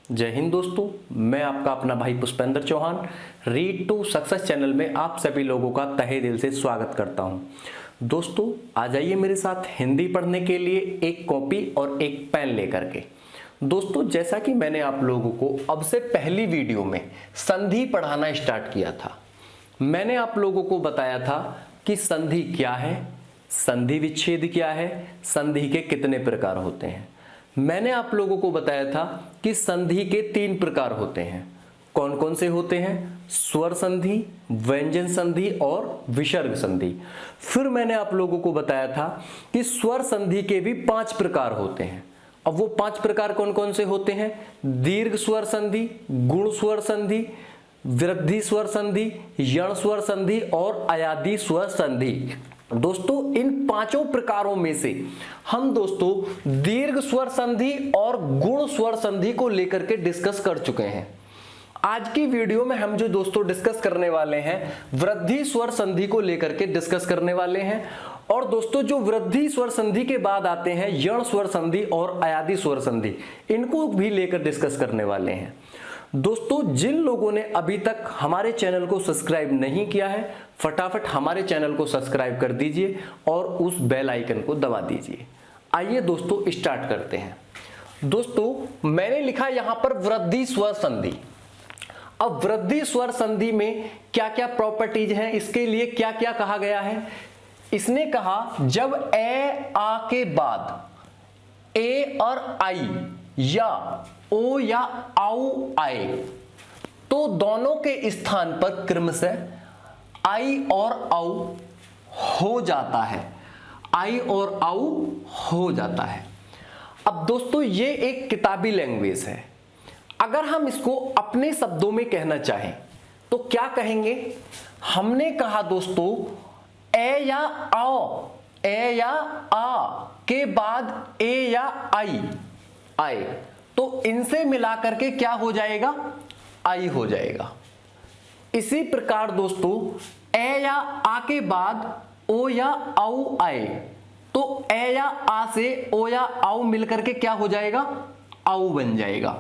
जय हिंद दोस्तों, मैं आपका अपना भाई Pushpendra Chauhan read to success channel में आप सभी लोगों का तहे दिल से स्वागत करता हूं। दोस्तों आ जाइए मेरे साथ हिंदी पढ़ने के लिए एक कॉपी और एक पेन लेकर के। दोस्तों जैसा कि मैंने आप लोगों को अब से पहली वीडियो में संधि पढ़ाना स्टार्ट किया था, मैंने आप लोगों को बताया था कि संधि क्या है, संधि विच्छेद क्या है, संधि के कितने प्रकार होते हैं। मैंने आप लोगों को बताया था कि संधि के 3 प्रकार होते हैं। कौन कौन से होते हैं? स्वर संधि, व्यंजन संधि और विसर्ग संधि। फिर मैंने आप लोगों को बताया था कि स्वर संधि के भी 5 प्रकार होते हैं। अब वो 5 प्रकार कौन कौन से होते हैं? दीर्घ स्वर संधि, गुण स्वर संधि, वृद्धि स्वर संधि, यण स्वर संधि और अयादी स्वर संधि। दोस्तों इन 5 प्रकारों में से हम दोस्तों दीर्घ स्वर संधि और गुण स्वर संधि को लेकर के डिस्कस कर चुके हैं। आज की वीडियो में हम जो दोस्तों डिस्कस करने वाले हैं वृद्धि स्वर संधि को लेकर के डिस्कस करने वाले हैं। और दोस्तों जो वृद्धि स्वर संधि के बाद आते हैं यण स्वर संधि और अयादी स्वर संधि, इनको भी लेकर डिस्कस करने वाले हैं। दोस्तों जिन लोगों ने अभी तक हमारे चैनल को सब्सक्राइब नहीं किया है, फटाफट हमारे चैनल को सब्सक्राइब कर दीजिए और उस बेल आइकन को दबा दीजिए। आइए दोस्तों स्टार्ट करते हैं। दोस्तों मैंने लिखा यहां पर वृद्धि स्वर संधि। अब वृद्धि स्वर संधि में क्या क्या प्रॉपर्टीज हैं, इसके लिए क्या क्या कहा गया है। इसने कहा जब ए आ के बाद ए और आई या ओ या आउ आए तो दोनों के स्थान पर क्रमशः आई और आउ हो जाता है, आई और आउ हो जाता है। अब दोस्तों ये एक किताबी लैंग्वेज है। अगर हम इसको अपने शब्दों में कहना चाहें तो क्या कहेंगे? हमने कहा दोस्तों ए या आओ, ए या आ के बाद ए या आई आए तो इनसे मिलाकर के क्या हो जाएगा? आई हो जाएगा। इसी प्रकार दोस्तों ए या आ के बाद ओ या आउ आए तो ए या आ से ओ या आउ मिलकर के क्या हो जाएगा? आउ बन जाएगा।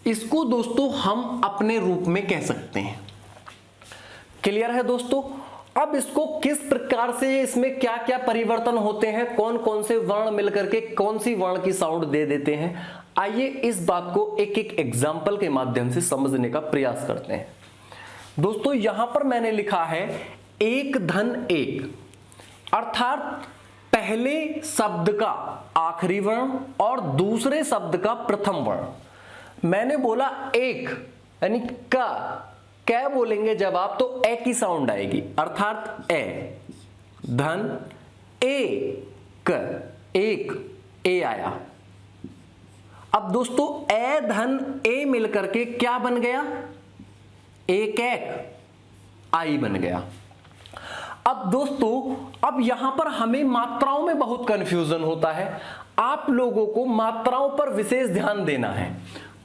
इसको दोस्तों हम अपने रूप में कह सकते हैं। क्लियर है दोस्तों? अब इसको किस प्रकार से, इसमें क्या क्या परिवर्तन होते हैं, कौन कौन से वर्ण मिलकर के कौन सी वर्ण की साउंड दे देते हैं, आइए इस बात को एक एक एग्जाम्पल के माध्यम से समझने का प्रयास करते हैं। दोस्तों यहां पर मैंने लिखा है एक धन एक, अर्थात पहले शब्द का आखिरी वर्ण और दूसरे शब्द का प्रथम वर्ण। मैंने बोला एक यानी का, क्या बोलेंगे जब आप, तो ए की साउंड आएगी, अर्थात ए धन ए क, एक ए आया। अब दोस्तों ए धन ए मिलकर के क्या बन गया? एक एक आई बन गया। अब दोस्तों अब यहां पर हमें मात्राओं में बहुत कंफ्यूजन होता है। आप लोगों को मात्राओं पर विशेष ध्यान देना है।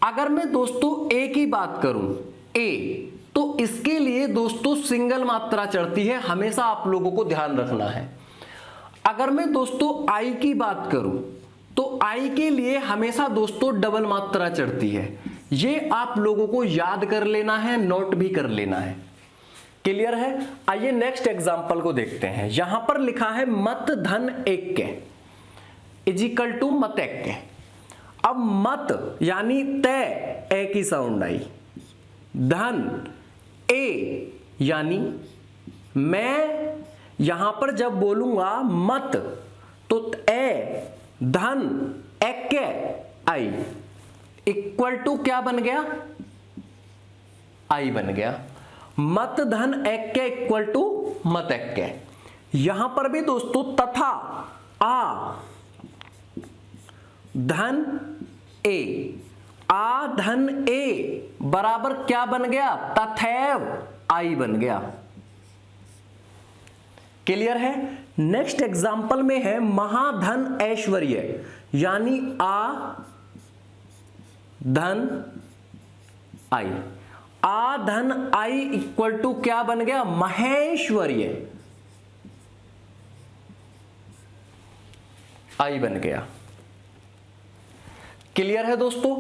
अगर मैं दोस्तों ए की बात करूं, ए, तो इसके लिए दोस्तों सिंगल मात्रा चढ़ती है, हमेशा आप लोगों को ध्यान रखना है। अगर मैं दोस्तों आई की बात करूं तो आई के लिए हमेशा दोस्तों डबल मात्रा चढ़ती है। ये आप लोगों को याद कर लेना है, नोट भी कर लेना है। क्लियर है? आइए नेक्स्ट एग्जांपल को देखते हैं। यहां पर लिखा है मत धन एक के इज इक्वल टू मत एक के। अब मत यानी तय, ए की साउंड आई, धन ए यानी मैं, यहां पर जब बोलूंगा मत तो ए धन एक आई इक्वल टू क्या बन गया? आई बन गया। मत धन एक के इक्वल टू मत एक के। यहां पर भी दोस्तों तथा आ धन ए, आ धन ए बराबर क्या बन गया? तथैव आई बन गया। क्लियर है? नेक्स्ट एग्जांपल में है महाधन ऐश्वर्य, यानी आ धन आई, आ धन आई इक्वल टू क्या बन गया? महेश्वर्य आई बन गया। क्लियर है दोस्तों?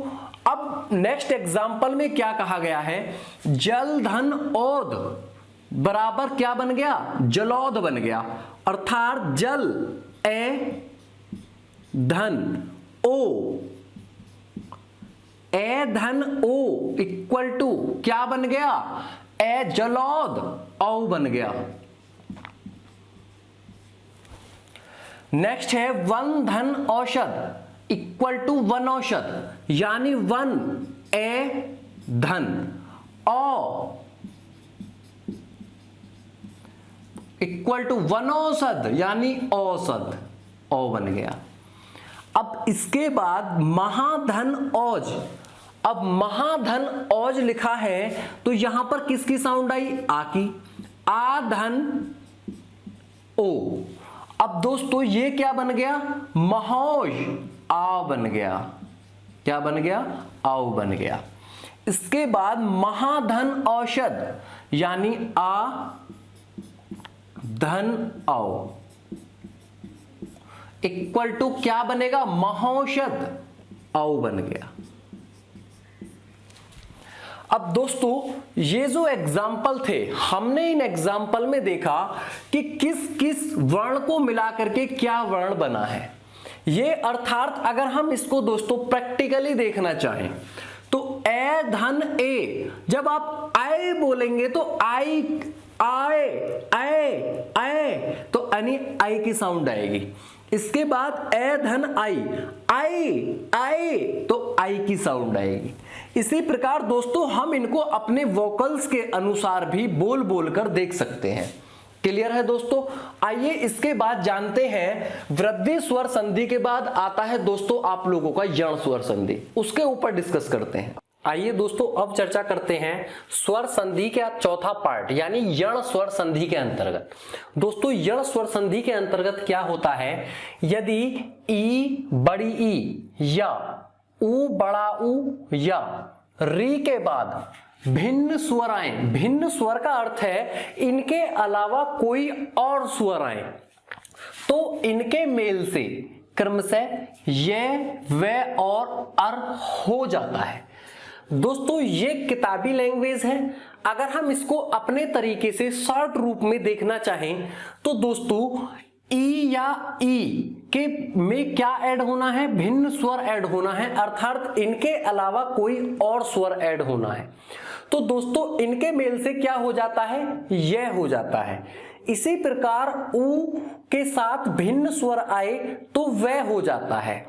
अब अब नेक्स्ट एग्जाम्पल में क्या कहा गया है, जल धन ओद बराबर क्या बन गया, जलौद बन गया। अर्थात जल ए धन ओ, ए धन ओ इक्वल टू क्या बन गया, ए जलौद औ बन गया। नेक्स्ट है वन धन औषध इक्वल टू वन औषध, यानी वन ए धन औ इक्वल टू वन औषध यानी औषध, औ बन गया। अब इसके बाद महाधन औज, अब महाधन औज लिखा है तो यहां पर किसकी साउंड आई, आ की, आ धन ओ। अब दोस्तों ये क्या बन गया, महौज, आ बन गया, क्या बन गया, आओ बन गया। इसके बाद महाधन औषध यानी आ धन आओ इक्वल टू क्या बनेगा, महौषध, औ बन गया। अब दोस्तों ये जो एग्जाम्पल थे, हमने इन एग्जाम्पल में देखा कि किस किस वर्ण को मिलाकर के क्या वर्ण बना है। ये अर्थात अगर हम इसको दोस्तों प्रैक्टिकली देखना चाहें तो ए धन ए, जब आप आए बोलेंगे तो आई, आए आए आए तो यानी आई की साउंड आएगी। इसके बाद ए धन आई, आई आई तो आई की साउंड आएगी। इसी प्रकार दोस्तों हम इनको अपने वोकल्स के अनुसार भी बोल बोल कर देख सकते हैं। क्लियर है दोस्तों। आइए इसके बाद जानते हैं वृद्धि स्वर संधि के बाद आता है दोस्तों आप लोगों का यण स्वर संधि, उसके ऊपर डिस्कस करते हैं। आइए दोस्तों अब चर्चा करते हैं स्वर संधि का चौथा पार्ट यानी यण स्वर संधि के अंतर्गत। दोस्तों यण स्वर संधि के अंतर्गत क्या होता है, यदि ई बड़ी ई या ऊ बड़ा ऊ या री के बाद भिन्न स्वर आए, भिन्न स्वर का अर्थ है इनके अलावा कोई और स्वर आए, तो इनके मेल से क्रमशः ये वे और अर हो जाता है। दोस्तों ये किताबी लैंग्वेज है। अगर हम इसको अपने तरीके से शॉर्ट रूप में देखना चाहें तो दोस्तों ई या ई के में क्या ऐड होना है, भिन्न स्वर ऐड होना है, अर्थात इनके अलावा कोई और स्वर ऐड होना है। तो दोस्तों इनके मेल से क्या हो जाता है, यह हो जाता है। इसी प्रकार ऊ के साथ भिन्न स्वर आए तो वह हो जाता है,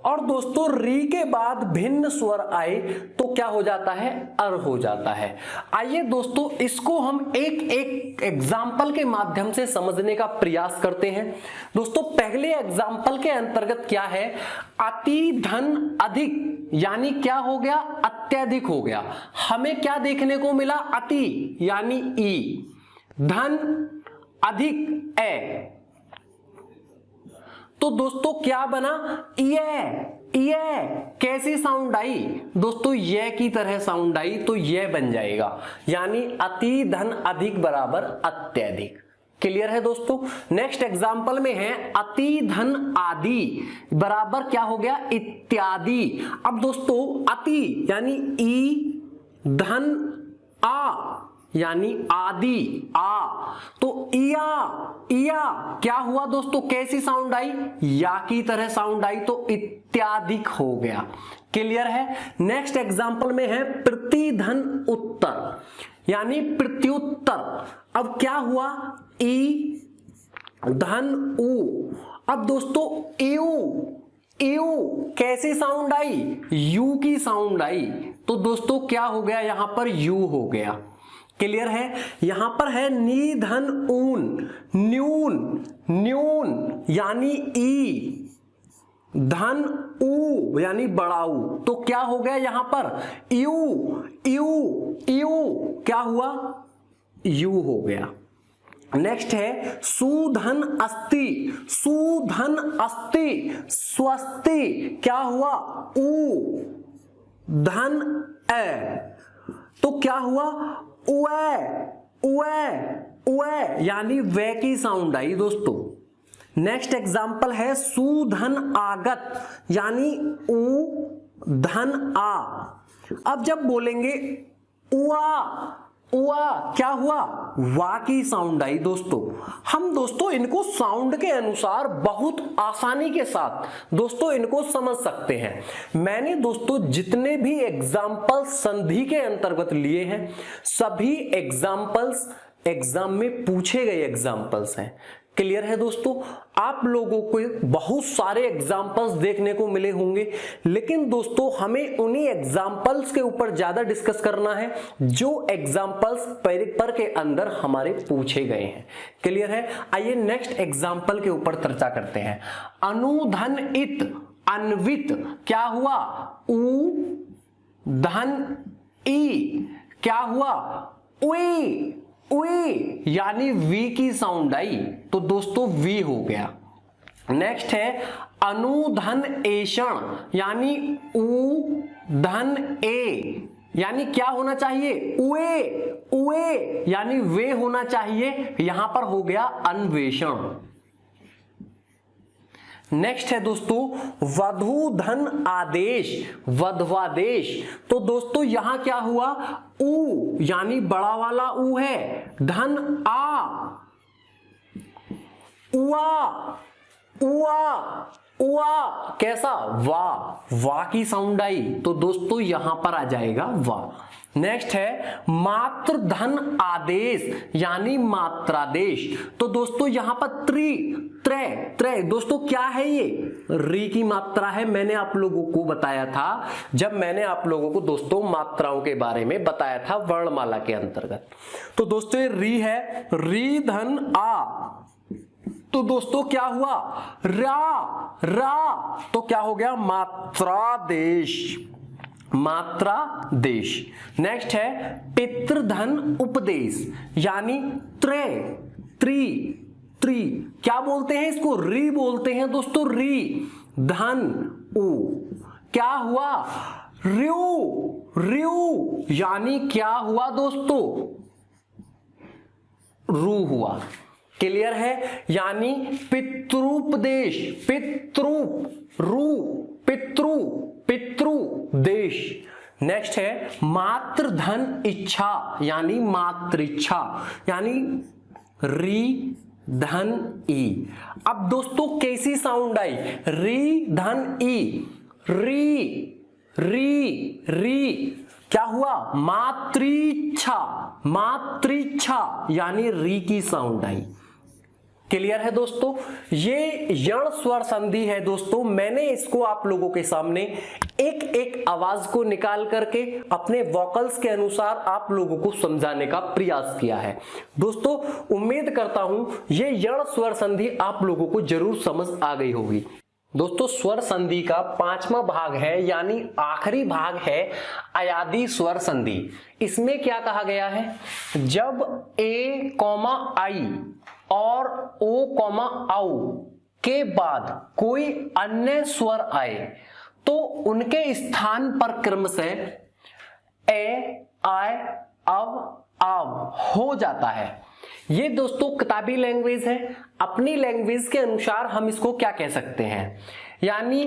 और दोस्तों री के बाद भिन्न स्वर आए तो क्या हो जाता है, अर हो जाता है। आइए दोस्तों इसको हम एक एक एग्जाम्पल के माध्यम से समझने का प्रयास करते हैं। दोस्तों पहले एग्जाम्पल के अंतर्गत क्या है, अति धन अधिक यानी क्या हो गया, अत्यधिक हो गया। हमें क्या देखने को मिला, अति यानी ई, धन अधिक ए, तो दोस्तों क्या बना, ये कैसी साउंड आई दोस्तों, ये की तरह साउंड आई तो ये बन जाएगा, यानी अति धन अधिक बराबर अत्यधिक। क्लियर है दोस्तों। नेक्स्ट एग्जांपल में है अति धन आदि बराबर क्या हो गया, इत्यादि। अब दोस्तों अति यानी ई, धन आ यानी आदि आ, तो इया क्या हुआ दोस्तों, कैसी साउंड आई, या की तरह साउंड आई तो इत्यादिक हो गया। क्लियर है। नेक्स्ट एग्जांपल में है प्रतिधन उत्तर यानी प्रत्युत्तर। अब क्या हुआ, ई धन उ। अब दोस्तों यू कैसी साउंड आई, यू की साउंड आई, तो दोस्तों क्या हो गया, यहां पर यू हो गया। क्लियर है। यहां पर है निधन ऊन, न्यून यानी ई, धन ऊ यानी बड़ाऊ, तो क्या हो गया यहां पर, यू क्या हुआ, यू हो गया। नेक्स्ट है सुधन अस्ति, स्वस्ति क्या हुआ, ऊ, धन ए, तो क्या हुआ, उए यानी वे की साउंड आई दोस्तों। नेक्स्ट एग्जांपल है सुधन आगत यानी उ धन आ, अब जब बोलेंगे उआ, उआ क्या हुआ, वा की साउंड आई दोस्तों। हम दोस्तों इनको साउंड के अनुसार बहुत आसानी के साथ दोस्तों इनको समझ सकते हैं। मैंने दोस्तों जितने भी एग्जाम्पल्स संधि के अंतर्गत लिए हैं, सभी एग्जाम्पल्स एग्जाम में पूछे गए एग्जाम्पल्स हैं। क्लियर है दोस्तों। आप लोगों को बहुत सारे एग्जाम्पल्स देखने को मिले होंगे, लेकिन दोस्तों हमें उन्हीं एग्जाम्पल्स के ऊपर ज्यादा डिस्कस करना है जो एग्जाम्पल्स पेपर के अंदर हमारे पूछे गए हैं। क्लियर है। आइए नेक्स्ट एग्जाम्पल के ऊपर चर्चा करते हैं। अनुधन इत, अन्वित क्या हुआ, उ धन ई क्या हुआ, उई, उई यानी वी की साउंड आई, तो दोस्तों वी हो गया। नेक्स्ट है अनुधन एषण यानी उ धन ए यानी क्या होना चाहिए, उए, उए यानी वे होना चाहिए, यहां पर हो गया अन्वेषण। नेक्स्ट है दोस्तों वधू धन आदेश, वधवादेश, तो दोस्तों यहां क्या हुआ, उ यानी बड़ा वाला उ है, धन आ, उआ, उआ, उआ कैसा, वा की साउंड आई, तो दोस्तों यहां पर आ जाएगा वा। नेक्स्ट है मात्र धन आदेश यानी मात्रादेश, तो दोस्तों यहां पर त्रै त्रै दोस्तों क्या है, ये री की मात्रा है। मैंने आप लोगों को बताया था जब मैंने आप लोगों को दोस्तों मात्राओं के बारे में बताया था वर्णमाला के अंतर्गत, तो दोस्तों ये री है, री धन आ, तो दोस्तों क्या हुआ, रा, रा तो क्या हो गया, मात्रादेश, मात्रादेश। नेक्स्ट है पितृधन उपदेश यानी त्रै, त्रि क्या बोलते हैं इसको, री बोलते हैं दोस्तों, री धन उ क्या हुआ, र्यू, र्यू यानी क्या हुआ दोस्तों, रू हुआ। क्लियर है। यानी पितृपदेश, पितृ रू, पितृ, पितृदेश। नेक्स्ट है मातृधन इच्छा यानी मातृच्छा यानी री धन ई। अब दोस्तों कैसी साउंड आई, री धन ई, री, री क्या हुआ, मातृच्छा, मातृच्छा यानी री की साउंड आई। क्लियर है दोस्तों। ये यण स्वर संधि है दोस्तों। मैंने इसको आप लोगों के सामने एक एक आवाज को निकाल करके अपने वोकल्स के अनुसार आप लोगों को समझाने का प्रयास किया है। दोस्तों उम्मीद करता हूं ये यण स्वर संधि आप लोगों को जरूर समझ आ गई होगी। दोस्तों स्वर संधि का 5वां भाग है यानी आखिरी भाग है अयादी स्वर संधि। इसमें क्या कहा गया है, जब ए कॉमा आई और ओ कॉमा आउ के बाद कोई अन्य स्वर आए तो उनके स्थान पर क्रमशः ए, आय, अव, आव हो जाता है। ये दोस्तों किताबी लैंग्वेज है। अपनी लैंग्वेज के अनुसार हम इसको क्या कह सकते हैं, यानी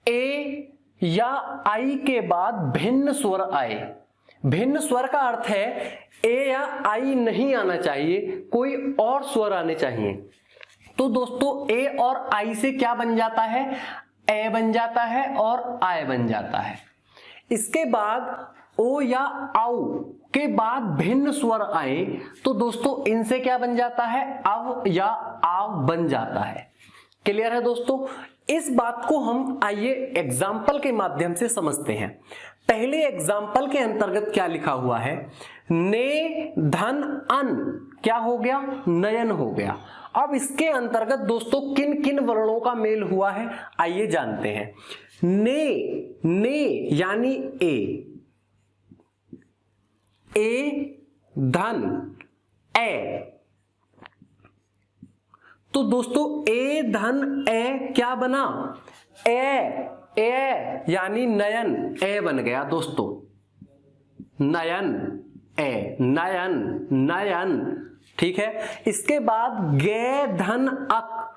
ए या आई के बाद भिन्न स्वर आए। भिन्न स्वर का अर्थ है ए या आई नहीं आना चाहिए, कोई और स्वर आने चाहिए। तो दोस्तों ए और आई से क्या बन जाता है, ए बन जाता है और आय बन जाता है। इसके बाद ओ या आउ के बाद भिन्न स्वर आए तो दोस्तों इनसे क्या बन जाता है, अव या आव बन जाता है। क्लियर है दोस्तों। इस बात को हम आइए एग्जाम्पल के माध्यम से समझते हैं। पहले एग्जाम्पल के अंतर्गत क्या लिखा हुआ है, ने धन अन क्या हो गया, नयन हो गया। अब इसके अंतर्गत दोस्तों किन किन वर्णों का मेल हुआ है आइए जानते हैं। ने यानी ए धन ए, तो दोस्तों ए धन ए क्या बना, ए यानी नयन, ए बन गया दोस्तों, नयन ए, नयन नयन। ठीक है। इसके बाद गे धन अक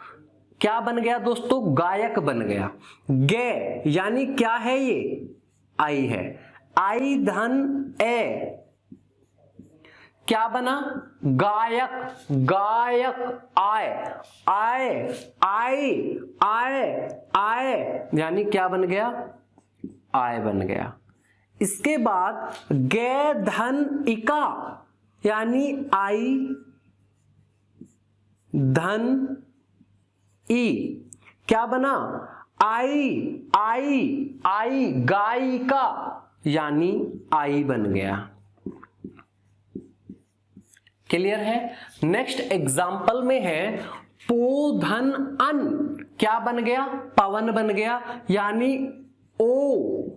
क्या बन गया दोस्तों, गायक बन गया। गे यानी क्या है, ये आई है, आई धन ए क्या बना? गायक, गायक, आय, आय, आई, आय, आय, यानी क्या बन गया? आय बन गया। इसके बाद गे धन इका यानी आई धन ई क्या बना? आई, आई, आई, गायिका यानी आई बन गया। क्लियर है? नेक्स्ट एग्जाम्पल में है पो धन अन क्या बन गया? पवन बन गया, यानी ओ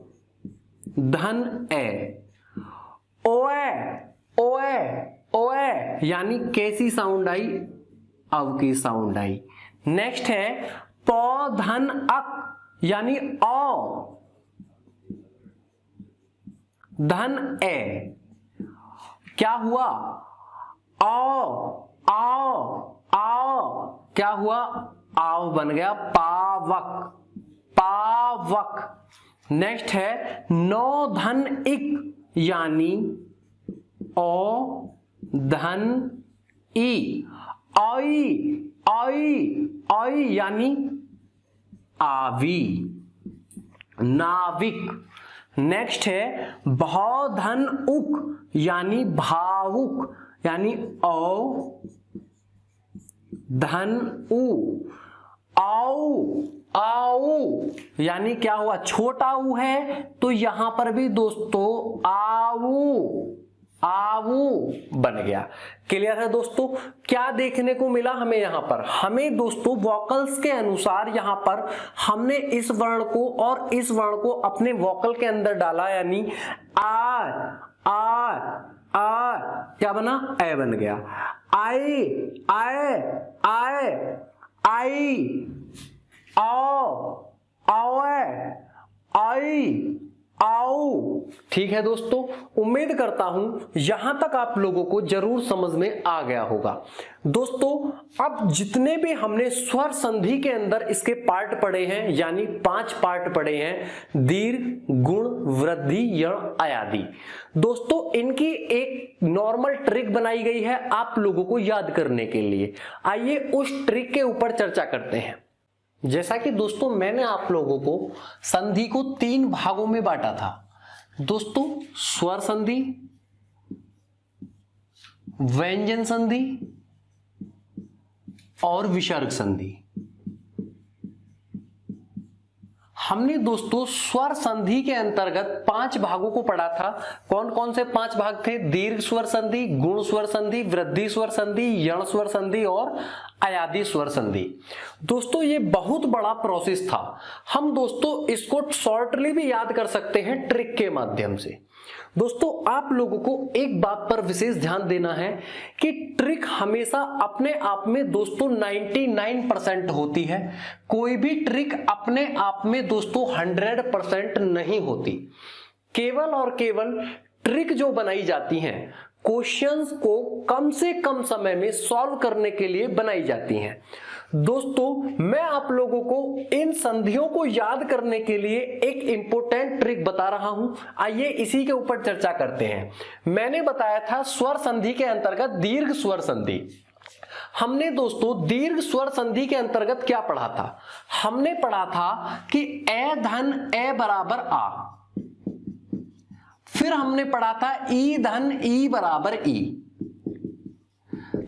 धन ए, ओए, ओए, ओए, यानी कैसी साउंड आई? अव की साउंड आई। नेक्स्ट है पौ धन अक यानी औ धन ए क्या हुआ? आओ, आओ, आओ, क्या हुआ? आव बन गया, पावक, पावक। नेक्स्ट है नौ धन इक यानी ओ धन ई, आई, आई, आई यानी आवी, नाविक। नेक्स्ट है भौ धन उक यानी भावुक, यानी औ धन उ, आओ, आओ, यानी क्या हुआ? छोटा ऊ है तो यहां पर भी दोस्तों आवू, आवू बन गया। क्लियर है दोस्तों? क्या देखने को मिला हमें यहां पर? हमें दोस्तों वोकल्स के अनुसार यहां पर हमने इस वर्ण को और इस वर्ण को अपने वोकल के अंदर डाला, यानी आ क्या बना? ए बन गया। आई, आए, आए, आई, आओ, आओए, आई, आओ। ठीक है दोस्तों, उम्मीद करता हूं यहां तक आप लोगों को जरूर समझ में आ गया होगा। दोस्तों अब जितने भी हमने स्वर संधि के अंदर इसके पार्ट पढ़े हैं, यानी 5 पार्ट पढ़े हैं, दीर्घ, गुण, वृद्धि, यण, आयादी। दोस्तों इनकी एक नॉर्मल ट्रिक बनाई गई है आप लोगों को याद करने के लिए। आइए उस ट्रिक के ऊपर चर्चा करते हैं। जैसा कि दोस्तों मैंने आप लोगों को संधि को 3 भागों में बांटा था दोस्तों, स्वर संधि, व्यंजन संधि और विसर्ग संधि। हमने दोस्तों स्वर संधि के अंतर्गत 5 भागों को पढ़ा था। कौन कौन से 5 भाग थे? दीर्घ स्वर संधि, गुण स्वर संधि, वृद्धि स्वर संधि, यण स्वर संधि और आयादी स्वर संधि। दोस्तों ये बहुत बड़ा प्रोसेस था। हम दोस्तों इसको शॉर्टली भी याद कर सकते हैं ट्रिक के माध्यम से। दोस्तों आप लोगों को एक बात पर विशेष ध्यान देना है कि ट्रिक हमेशा अपने आप में दोस्तों 99% होती है। कोई भी ट्रिक अपने आप में दोस्तों 100% नहीं होती। केवल और केवल ट्रिक जो बनाई जाती हैं क्वेश्चंस को कम से कम समय में सॉल्व करने के लिए बनाई जाती हैं। दोस्तों मैं आप लोगों को इन संधियों को याद करने के लिए एक इंपॉर्टेंट ट्रिक बता रहा हूं। आइए इसी के ऊपर चर्चा करते हैं। मैंने बताया था स्वर संधि के अंतर्गत दीर्घ स्वर संधि। हमने दोस्तों दीर्घ स्वर संधि के अंतर्गत क्या पढ़ा था? हमने पढ़ा था कि ए धन ए बराबर आ, फिर हमने पढ़ा था ई धन ई बराबर ई।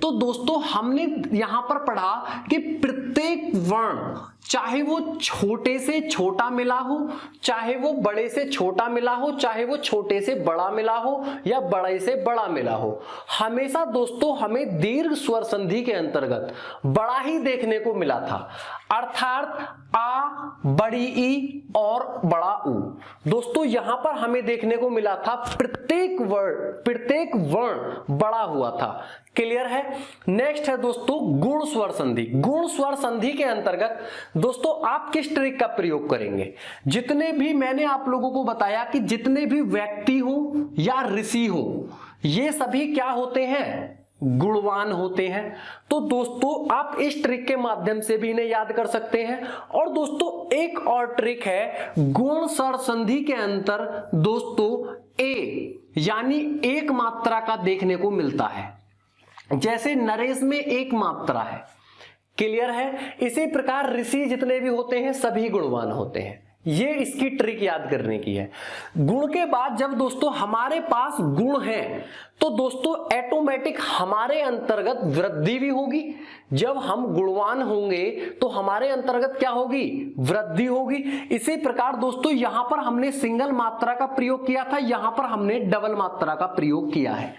तो दोस्तों हमने यहां पर पढ़ा कि प्रत्येक वर्ण चाहे वो छोटे से छोटा मिला हो, चाहे वो बड़े से छोटा मिला हो, चाहे वो छोटे से बड़ा मिला हो या बड़े से बड़ा मिला हो, हमेशा दोस्तों हमें दीर्घ स्वर संधि के अंतर्गत बड़ा ही देखने को मिला था। अर्थात आ, बड़ी ई और बड़ा ऊ। दोस्तों यहां पर हमें देखने को मिला था प्रत्येक वर्ण बड़ा हुआ था। क्लियर है? नेक्स्ट है दोस्तों गुण स्वर संधि। गुण स्वर संधि के अंतर्गत दोस्तों आप किस ट्रिक का प्रयोग करेंगे? जितने भी मैंने आप लोगों को बताया कि जितने भी व्यक्ति हो या ऋषि हो, ये सभी क्या होते हैं? गुणवान होते हैं। तो दोस्तों आप इस ट्रिक के माध्यम से भी इन्हें याद कर सकते हैं। और दोस्तों एक और ट्रिक है, गुण स्वर संधि के अंतर दोस्तों ए यानी एक मात्रा का देखने को मिलता है। जैसे नरेश में एक मात्रा है, क्लियर है। इसी प्रकार ऋषि जितने भी होते हैं सभी गुणवान होते हैं। ये इसकी ट्रिक याद करने की है। गुण के बाद जब दोस्तों हमारे पास गुण है तो दोस्तों ऑटोमेटिक हमारे अंतर्गत वृद्धि भी होगी। जब हम गुणवान होंगे तो हमारे अंतर्गत क्या होगी, वृद्धि होगी। इसी प्रकार दोस्तों यहां पर हमने सिंगल मात्रा का प्रयोग किया था, यहां पर हमने डबल मात्रा का प्रयोग किया है।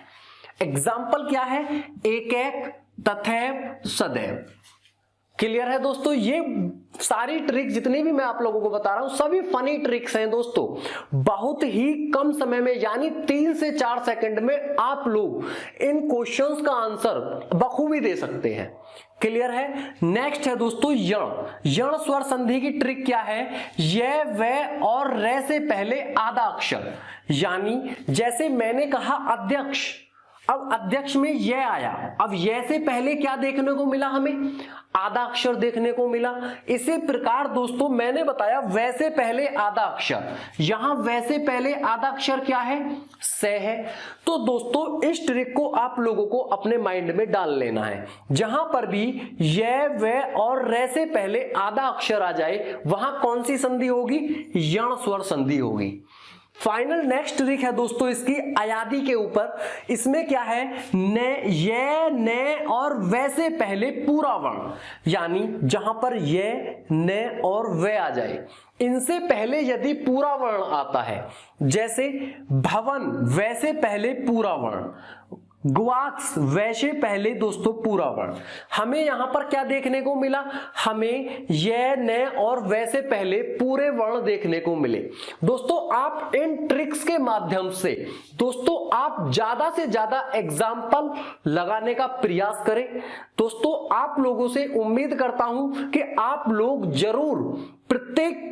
एग्जाम्पल क्या है, एक एक, तथैव, सदैव। क्लियर है दोस्तों। ये सारी ट्रिक जितनी भी मैं आप लोगों को बता रहा हूं सभी फनी ट्रिक्स हैं दोस्तों। बहुत ही कम समय में यानी 3 से 4 सेकंड में आप लोग इन क्वेश्चंस का आंसर बखूबी दे सकते हैं। क्लियर है। नेक्स्ट है दोस्तों यण। यण स्वर संधि की ट्रिक क्या है, य, व और रे से पहले आधा अक्षर। यानी जैसे मैंने कहा अध्यक्ष, अब अध्यक्ष में यह आया, अब यह से पहले क्या देखने को मिला, हमें आधा अक्षर देखने को मिला। इसी प्रकार दोस्तों मैंने बताया वैसे पहले आधा अक्षर, यहां वैसे पहले आधा अक्षर क्या है, स है। तो दोस्तों इस ट्रिक को आप लोगों को अपने माइंड में डाल लेना है। जहां पर भी यह व और रे से पहले आधा अक्षर आ जाए वहां कौन सी संधि होगी, यण स्वर संधि होगी। फाइनल नेक्स्ट ट्रिक है दोस्तों इसकी अयादि के ऊपर। इसमें क्या है, न, ये, न और वैसे पहले पूरा वर्ण, यानी जहां पर ये, न और वे आ जाए, इनसे पहले यदि पूरा वर्ण आता है, जैसे भवन वैसे पहले पूरा वर्ण, ग्वाक्स वैसे पहले दोस्तों पूरा वर्ण, हमें यहां पर क्या देखने को मिला, हमें ये, न और वैसे पहले पूरे वर्ण देखने को मिले। दोस्तों आप इन ट्रिक्स के माध्यम से दोस्तों आप ज्यादा से ज्यादा एग्जाम्पल लगाने का प्रयास करें। दोस्तों आप लोगों से उम्मीद करता हूं कि आप लोग जरूर प्रत्येक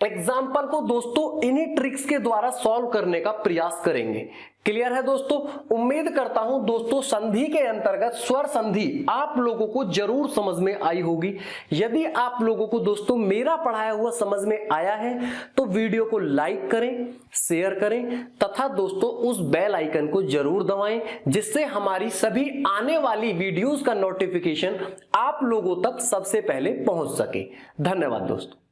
एग्जाम्पल को दोस्तों इन्हीं ट्रिक्स के द्वारा सॉल्व करने का प्रयास करेंगे। क्लियर है दोस्तों। उम्मीद करता हूं दोस्तों संधि के अंतर्गत स्वर संधि आप लोगों को जरूर समझ में आई होगी। यदि आप लोगों को दोस्तों मेरा पढ़ाया हुआ समझ में आया है तो वीडियो को लाइक करें, शेयर करें तथा दोस्तों उस बेल आइकन को जरूर दबाएं, जिससे हमारी सभी आने वाली वीडियोस का नोटिफिकेशन आप लोगों तक सबसे पहले पहुंच सके। धन्यवाद दोस्तों।